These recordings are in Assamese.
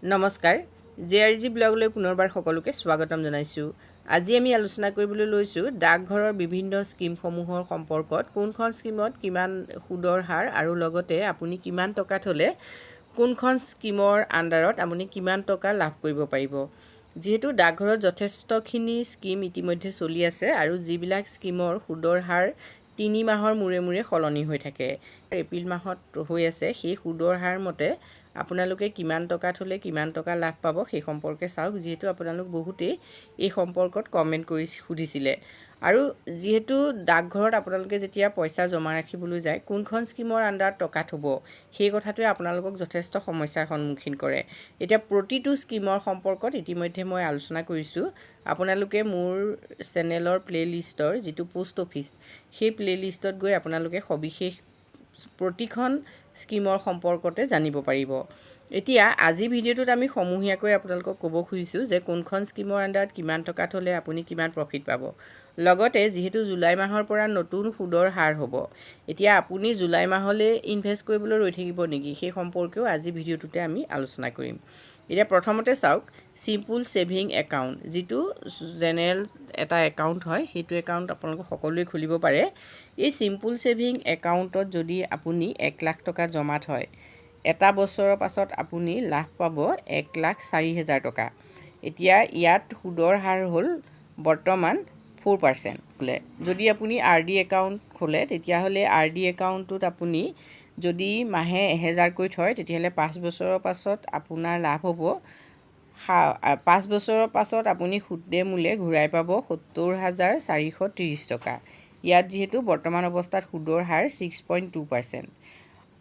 নমস্কাৰ জেআৰজি ব্লগলৈ পুনৰবাৰ সকলোকে স্বাগতম জনাইছোঁ। আজি আমি আলোচনা কৰিবলৈ লৈছোঁ ডাকঘৰৰ বিভিন্ন স্কিমসমূহৰ সম্পৰ্কত কোনখন স্কিমত কিমান সুদৰ হাৰ আৰু লগতে আপুনি কিমান টকা থ'লে কোনখন স্কিমৰ আণ্ডাৰত আপুনি কিমান টকা লাভ কৰিব পাৰিব। যিহেতু ডাকঘৰত যথেষ্টখিনি স্কিম ইতিমধ্যে চলি আছে আৰু যিবিলাক স্কিমৰ সুদৰ হাৰ 3 মাহৰ মূৰে মূৰে সলনি হৈ থাকে। এপ্ৰিল মাহত হৈ আছে সেই সুদৰ হাৰ মতে আপোনালোকে কিমান টকা থ'লে কিমান টকা লাভ পাব সেই সম্পৰ্কে চাওক। যিহেতু আপোনালোক বহুতেই এই সম্পৰ্কত কমেণ্ট কৰি সুধিছিলে আৰু যিহেতু ডাকঘৰত আপোনালোকে যেতিয়া পইচা জমা ৰাখিবলৈ যায় কোনখন স্কিমৰ আণ্ডাৰত টকা থ'ব সেই কথাটোৱে আপোনালোকক যথেষ্ট সমস্যাৰ সন্মুখীন কৰে। এতিয়া প্ৰতিটো স্কিমৰ সম্পৰ্কত ইতিমধ্যে মই আলোচনা কৰিছোঁ। আপোনালোকে মোৰ চেনেলৰ প্লে'লিষ্টৰ যিটো পোষ্ট অফিচ সেই প্লে'লিষ্টত গৈ আপোনালোকে সবিশেষ প্ৰতিখন স্কিমৰ সম্পৰ্কতে জানিব পাৰিব। এতিয়া আজি ভিডিঅ'টোত আমি সমূহীয়াকৈ আপোনালোকক ক'ব খুজিছোঁ যে কোনখন স্কিমৰ আণ্ডাৰত কিমান টকা থ'লে আপুনি কিমান প্ৰফিট পাব। লগতে যিহেতু জুলাই মাহৰ পৰা নতুন সুদৰ হাৰ হ'ব, এতিয়া আপুনি জুলাই মাহলৈ ইনভেষ্ট কৰিবলৈ ৰৈ থাকিব নেকি সেই সম্পৰ্কেও আজি ভিডিঅ'টোতে আমি আলোচনা কৰিম। এতিয়া প্ৰথমতে চাওক চিম্পুল ছেভিং একাউণ্ট, যিটো জেনেৰেল এটা একাউণ্ট হয়, সেইটো একাউণ্ট আপোনালোকে সকলোৱে খুলিব পাৰে। এই চিম্পুল ছেভিং একাউণ্টত যদি আপুনি 1 লাখ টকা জমা থয়, এটা বছৰৰ পাছত আপুনি লাভ পাব 1,04,000 টকা। এতিয়া ইয়াত সুদৰ হাৰ হ'ল বৰ্তমান 4%। যদি আপুনি RD একাউণ্ট খোলে তেতিয়াহ'লে RD একাউণ্টটোত আপুনি যদি মাহে 1000কৈ থয় তেতিয়াহ'লে 5 বছৰৰ পাছত আপোনাৰ লাভ হ'ব 5 বছৰৰ পাছত আপুনি সুদে মূলে ঘূৰাই পাব 70,430 টকা। ইয়াত যিহেতু বৰ্তমান অৱস্থাত সুদৰ হাৰ 6.2%।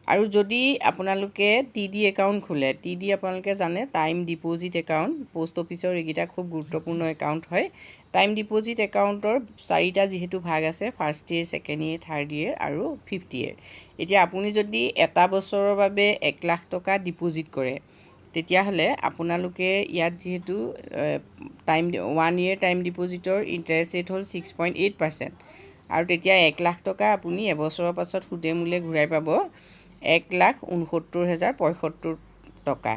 আৰু যদি আপোনালোকে TD একাউণ্ট খোলে, TD আপোনালোকে জানে টাইম ডিপ'জিট একাউণ্ট, পোষ্ট অফিচৰ এইকেইটা খুব গুৰুত্বপূৰ্ণ একাউণ্ট হয়। টাইম ডিপ'জিট একাউণ্টৰ 4টা যিহেতু ভাগ আছে, first year, second year, third year আৰু ফিফথ ইয়েৰ। এতিয়া আপুনি যদি এটা বছৰৰ বাবে 1 লাখ টকা ডিপ'জিট কৰে তেতিয়াহ'লে আপোনালোকে ইয়াত যিহেতু 1 ইয়েৰ টাইম ডিপ'জিটৰ ইণ্টাৰেষ্ট ৰেট হ'ল 6.8%। আৰু তেতিয়া 1 লাখ টকা আপুনি এবছৰৰ পাছত সুদে মূলে ঘূৰাই পাব 1,69,075 টকা।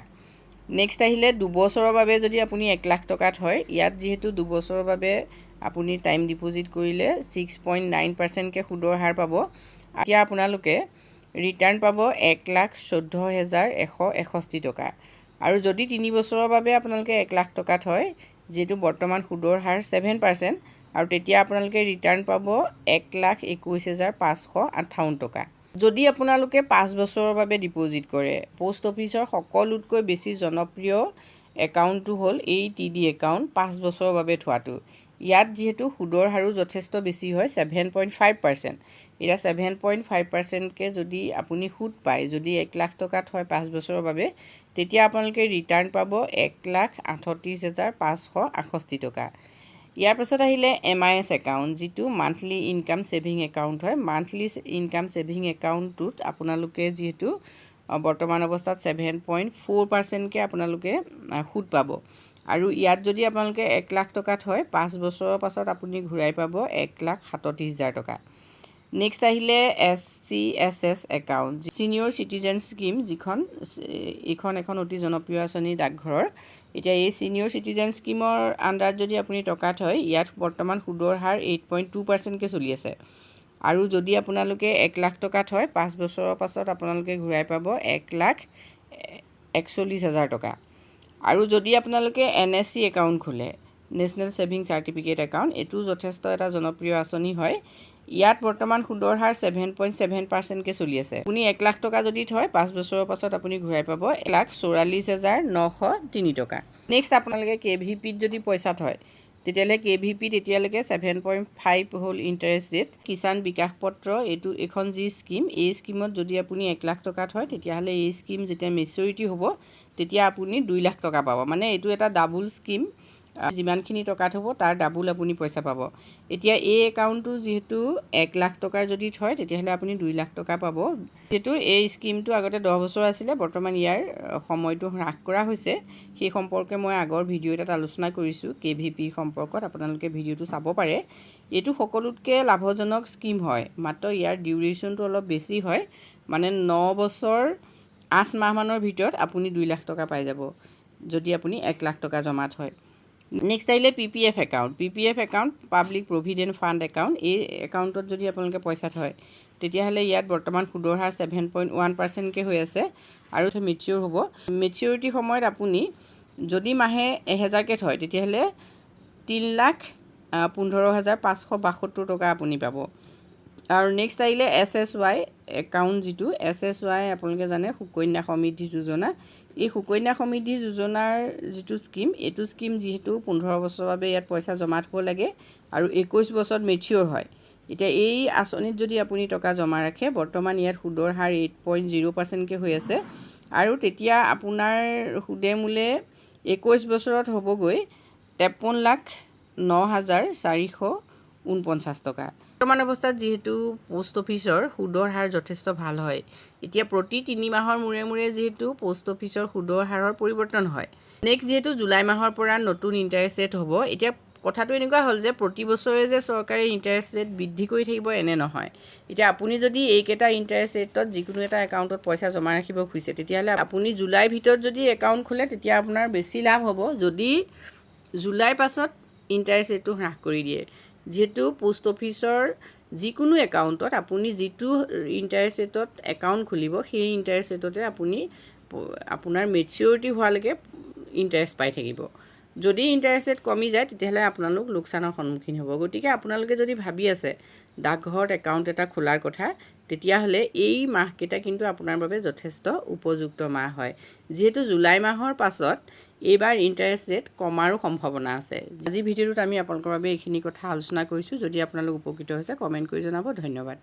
নেক্সট আহিলে দুবছৰৰ বাবে যদি আপুনি 1 লাখ টকাত হয়, ইয়াত যিহেতু দুবছৰৰ বাবে আপুনি টাইম ডিপ'জিট কৰিলে 6.9%কৈ সুদৰ হাৰ পাব। এতিয়া আপোনালোকে ৰিটাৰ্ণ পাব 1,14,161 টকা। আৰু যদি 3 বছৰৰ বাবে আপোনালোকে 1 লাখ টকাত হয়, যিহেতু বৰ্তমান সুদৰ হাৰ 7%, আৰু তেতিয়া আপোনালোকে ৰিটাৰ্ণ পাব 1,21,558 টকা। যদি আপোনালোকে 5 বছৰৰ বাবে ডিপ'জিট কৰে, পোষ্ট অফিচৰ সকলোতকৈ বেছি জনপ্ৰিয় একাউণ্টটো হ'ল এই TD একাউণ্ট, 5 বছৰৰ বাবে থোৱাটো। ইয়াত যিহেতু সুদৰ হাৰো যথেষ্ট বেছি হয়, 7.5%। এতিয়া 7.5%কৈ যদি আপুনি সুদ পায়, যদি 1 লাখ টকাত হয় 5 বছৰৰ বাবে, তেতিয়া আপোনালোকে ৰিটাৰ্ণ পাব 1,38,568 টকা। ইয়াৰ পাছত আহিলে MIS একাউণ্ট, যিটো মান্থলি ইনকাম ছেভিং একাউণ্ট হয়। মান্থলি ইনকাম ছেভিং একাউণ্টটোত আপোনালোকে যিহেতু বৰ্তমান অৱস্থাত 7.4%কৈ আপোনালোকে সুদ পাব। আৰু ইয়াত যদি আপোনালোকে 1 লাখ টকাত হয় 5 বছৰৰ পাছত আপুনি ঘূৰাই পাব 1,37,000 টকা। নেক্সট আহিলে SCSS account, senior citizen scheme, এইখন এখন অতি জনপ্ৰিয় আঁচনি ডাকঘৰৰ। এতিয়া এই ছিনিয়ৰ চিটিজেন স্কিমৰ আণ্ডাৰত যদি আপুনি টকা থয়, ইয়াত বৰ্তমান সুদৰ হাৰ 8.2%কৈ চলি আছে। আৰু যদি আপোনালোকে 1 লাখ টকাত হয় 5 বছৰৰ পাছত আপোনালোকে ঘূৰাই পাব 1,41,000 টকা। আৰু যদি আপোনালোকে NSC একাউণ্ট খোলে, নেশ্যনেল ছেভিং চাৰ্টিফিকেট একাউণ্ট, এইটো যথেষ্ট এটা জনপ্ৰিয় আঁচনি হয়। ইয়াত বৰ্তমান সুদৰ হাৰ 7.7%কৈ চলি আছে। আপুনি 1 লাখ টকা যদি থয় 5 বছৰৰ পাছত আপুনি ঘূৰাই পাব 1,44,903 টকা। নেক্সট আপোনালোকে KVPত যদি পইচা থয় তেতিয়াহ'লে KVPত এতিয়ালৈকে 7.5 হ'ল ইণ্টাৰেষ্ট ৰেট। কিষাণ বিকাশ পত্ৰ, এইখন যি স্কিম, এই স্কিমত যদি আপুনি 1 লাখ টকাত হয় তেতিয়াহ'লে এই স্কিম যেতিয়া মেচিউৰিটি হ'ব তেতিয়া আপুনি 2 লাখ টকা পাব। মানে এইটো এটা ডাবুল স্কিম, যিমানখিনি টকাত হ'ব তাৰ ডাবুল আপুনি পইচা পাব। এতিয়া এই একাউণ্টটো যিহেতু 1 লাখ টকাৰ যদি থয় তেতিয়াহ'লে আপুনি 2 লাখ টকা পাব। যিহেতু এই স্কিমটো আগতে 10 বছৰ আছিলে, বৰ্তমান ইয়াৰ সময়টো হ্ৰাস কৰা হৈছে। সেই সম্পৰ্কে মই আগৰ ভিডিঅ' এটাত আলোচনা কৰিছোঁ KVP সম্পৰ্কত, আপোনালোকে ভিডিঅ'টো চাব পাৰে। এইটো সকলোতকৈ লাভজনক স্কিম হয়, মাত্ৰ ইয়াৰ ডিউৰেশ্যনটো অলপ বেছি হয়, মানে 9 বছৰ 8 মাহমানৰ ভিতৰত আপুনি 2 লাখ টকা পাই যাব। যদি আপুনি 1 লাখ টকা জমা থয়। নেক্সট আহিলে PPF account. PPF account public provident fund account. এই একাউণ্টত যদি আপোনালোকে পইচা থয় তেতিয়াহ'লে ইয়াত বৰ্তমান সুদৰ হাৰ 7.1%কৈ হৈ আছে আৰু মেচিয়ৰ হ'ব। মেচিয়ৰিটি সময়ত আপুনি যদি মাহে 1000কৈ থয় তেতিয়াহ'লে 3,15,572 টকা আপুনি পাব। আৰু নেক্সট আহিলে SSY একাউণ্ট, যিটো SSY আপোনালোকে জানে সুকন্যা সমৃদ্ধি যোজনা। এই সুকন্যা সমৃদ্ধি যোজনাৰ যিটো স্কীম, এইটো স্কীম যিহেতু 15 বছৰৰ বাবে ইয়াত পইচা জমা থ'ব লাগে আৰু 21 বছৰত মেচিয়ৰ হয়। এতিয়া এই আঁচনিত যদি আপুনি টকা জমা ৰাখে, বৰ্তমান ইয়াত সুদৰ হাৰ 8.0%কৈ হৈ আছে আৰু তেতিয়া আপোনাৰ সুদে মূলে 21 বছৰত হ'বগৈ 53,09,449 টকা। বৰ্তমান অৱস্থাত যিহেতু পোষ্ট অফিচৰ সুদৰ হাৰ যথেষ্ট ভাল হয়, এতিয়া প্ৰতি 3 মাহৰ মূৰে মূৰে যিহেতু পোষ্ট অফিচৰ সুদৰ হাৰৰ পৰিৱৰ্তন হয়। নেক্সট যিহেতু জুলাই মাহৰ পৰা নতুন ইণ্টাৰেষ্ট ৰেট হ'ব। এতিয়া কথাটো এনেকুৱা হ'ল যে প্ৰতি বছৰে যে চৰকাৰে ইণ্টাৰেষ্ট ৰেট বৃদ্ধি কৰি থাকিব এনে নহয়। এতিয়া আপুনি যদি এইকেইটা ইণ্টাৰেষ্ট ৰেটত যিকোনো এটা একাউণ্টত পইচা জমা ৰাখিব খুজিছে, তেতিয়াহ'লে আপুনি জুলাইৰ ভিতৰত যদি একাউণ্ট খোলে তেতিয়া আপোনাৰ বেছি লাভ হ'ব যদি জুলাইৰ পাছত ইণ্টাৰেষ্ট ৰেটটো হ্ৰাস কৰি দিয়ে। যিহেতু পোষ্ট অফিচৰ যিকোনো একাউণ্টত আপুনি যিটো ইণ্টাৰেষ্ট ৰেটত একাউণ্ট খুলিব, সেই ইণ্টাৰেষ্ট ৰেটতে আপুনি আপোনাৰ মেচিয়ৰিটি হোৱালৈকে ইণ্টাৰেষ্ট পাই থাকিব। যদি ইণ্টাৰেষ্ট ৰেট কমি যায় তেতিয়াহ'লে আপোনালোক লোকচানৰ সন্মুখীন হ'ব। গতিকে আপোনালোকে যদি ভাবি আছে ডাকঘৰত একাউণ্ট এটা খোলাৰ কথা, তেতিয়াহ'লে এই মাহকেইটা কিন্তু আপোনাৰ বাবে যথেষ্ট উপযুক্ত মাহ হয়। যিহেতু জুলাই মাহৰ পাছত এইবাৰ ইণ্টাৰেষ্ট ৰেট কমাৰো সম্ভাৱনা আছে। আজিৰ ভিডিঅ'টোত আমি আপোনালোকৰ বাবে এইখিনি কথা আলোচনা কৰিছোঁ। যদি আপোনালোক উপকৃত হৈছে কমেণ্ট কৰি জনাব। ধন্যবাদ।